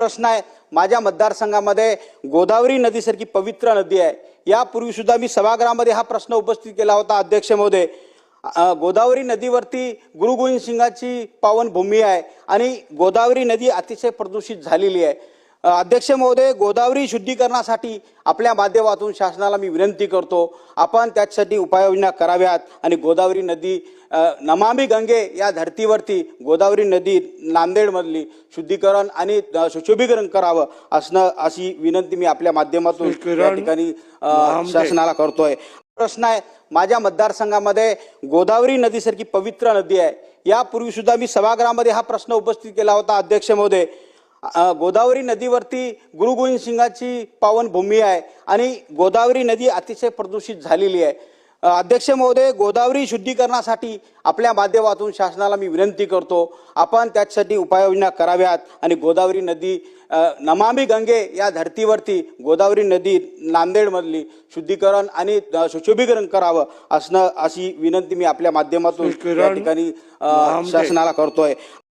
प्रश्न आहे, माझ्या मतदारसंघामध्ये गोदावरी नदीसारखी पवित्र नदी आहे। यापूर्वी सुद्धा मी सभागृहामध्ये हा प्रश्न उपस्थित केला होता अध्यक्ष महोदय। गोदावरी नदीवरती गुरु गोविंद सिंगाची पावनभूमी आहे आणि गोदावरी नदी अतिशय प्रदूषित झालेली आहे। अध्यक्ष महोदय, गोदावरी शुद्धीकरणासाठी आपल्या माध्यमातून शासनाला मी विनंती करतो, आपण त्यासाठी उपाययोजना कराव्यात आणि गोदावरी नदी नमामि गंगे या धर्तीवरती गोदावरी नदी नांदेडमधली शुद्धीकरण आणि सुशोभीकरण करावं अशी विनंती मी आपल्या माध्यमातून या ठिकाणी शासनाला करतोय। प्रश्न आहे, माझ्या मतदारसंघामध्ये गोदावरी नदीसारखी पवित्र नदी आहे। यापूर्वी सुद्धा मी सभागृहामध्ये हा प्रश्न उपस्थित केला होता अध्यक्ष महोदय। गोदावरी नदीवरती गुरु गोविंद सिंगाची पावनभूमी आहे आणि गोदावरी नदी अतिशय प्रदूषित झालेली आहे। अध्यक्ष महोदय, गोदावरी शुद्धीकरणासाठी आपल्या माध्यमातून शासनाला मी विनंती करतो, आपण त्यासाठी उपाययोजना कराव्यात आणि गोदावरी नदी नमामि गंगे या धर्तीवरती गोदावरी नदी नांदेडमधली शुद्धीकरण आणि सुशोभीकरण करावं अशी विनंती मी आपल्या माध्यमातून या ठिकाणी शासनाला करतोय।